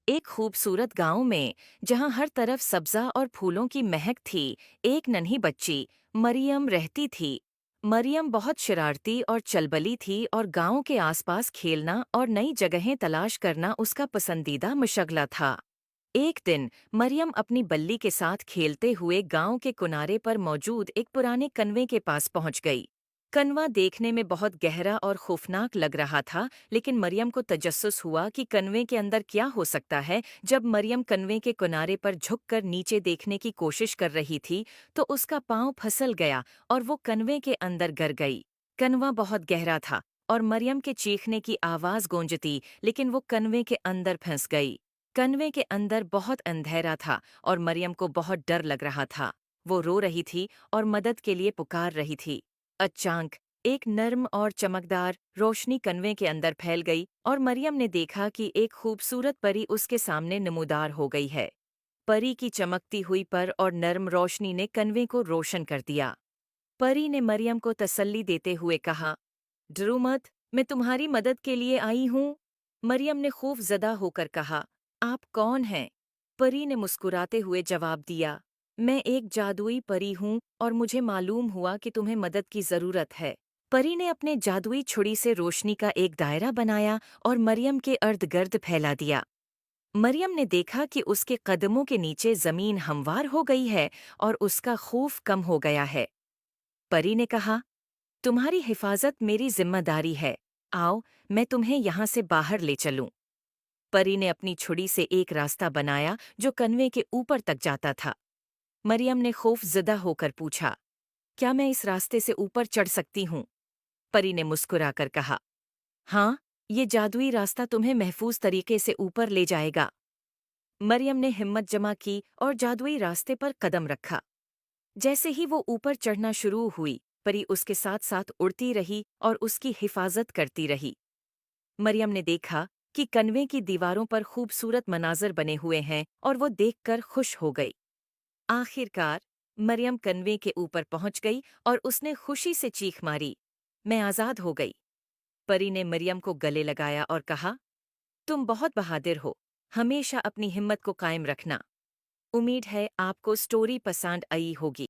एक खूबसूरत गांव में जहां हर तरफ सब्जा और फूलों की महक थी, एक नन्ही बच्ची मरियम रहती थी। मरियम बहुत शरारती और चलबली थी और गांव के आसपास खेलना और नई जगहें तलाश करना उसका पसंदीदा मशगला था। एक दिन मरियम अपनी बल्ली के साथ खेलते हुए गांव के किनारे पर मौजूद एक पुराने कन्वे के पास पहुंच गई। कनवा देखने में बहुत गहरा और खौफनाक लग रहा था, लेकिन मरियम को तजस्सुस हुआ कि कन्वे के अंदर क्या हो सकता है। जब मरियम कन्वे के किनारे पर झुककर नीचे देखने की कोशिश कर रही थी, तो उसका पांव फिसल गया और वो कन्वे के अंदर गिर गई। कनवा बहुत गहरा था और मरियम के चीखने की आवाज गूंजती, लेकिन वो कन्वे के अंदर फंस गई। कन्वे के अंदर बहुत अंधेरा था और मरियम को बहुत डर लग रहा था। वो रो रही थी और मदद के लिए पुकार रही थी। अचानक एक नर्म और चमकदार रोशनी कन्वे के अंदर फैल गई और मरियम ने देखा कि एक खूबसूरत परी उसके सामने नमूदार हो गई है। परी की चमकती हुई पर और नर्म रोशनी ने कन्वे को रोशन कर दिया। परी ने मरियम को तसल्ली देते हुए कहा, डरो मत, मैं तुम्हारी मदद के लिए आई हूँ। मरियम ने खौफजदा होकर कहा, आप कौन हैं? परी ने मुस्कुराते हुए जवाब दिया, मैं एक जादुई परी हूँ और मुझे मालूम हुआ कि तुम्हें मदद की जरूरत है। परी ने अपने जादुई छुरी से रोशनी का एक दायरा बनाया और मरियम के अर्द गिर्द फैला दिया। मरियम ने देखा कि उसके कदमों के नीचे जमीन हमवार हो गई है और उसका खौफ कम हो गया है। परी ने कहा, तुम्हारी हिफाजत मेरी जिम्मेदारी है। आओ, मैं तुम्हें यहाँ से बाहर ले चलूं। परी ने अपनी छुरी से एक रास्ता बनाया जो कन्वे के ऊपर तक जाता था। मरियम ने खौफजदा होकर पूछा, क्या मैं इस रास्ते से ऊपर चढ़ सकती हूँ? परी ने मुस्कुराकर कहा, हाँ, ये जादुई रास्ता तुम्हें महफूज तरीके से ऊपर ले जाएगा। मरियम ने हिम्मत जमा की और जादुई रास्ते पर कदम रखा। जैसे ही वो ऊपर चढ़ना शुरू हुई, परी उसके साथ साथ उड़ती रही और उसकी हिफाजत करती रही। मरियम ने देखा कि कन्वे की दीवारों पर खूबसूरत मनाजर बने हुए हैं और वो देखकर खुश हो गई। आखिरकार मरियम कन्वे के ऊपर पहुंच गई और उसने खुशी से चीख मारी, मैं आज़ाद हो गई। परी ने मरियम को गले लगाया और कहा, तुम बहुत बहादुर हो, हमेशा अपनी हिम्मत को कायम रखना। उम्मीद है आपको स्टोरी पसंद आई होगी।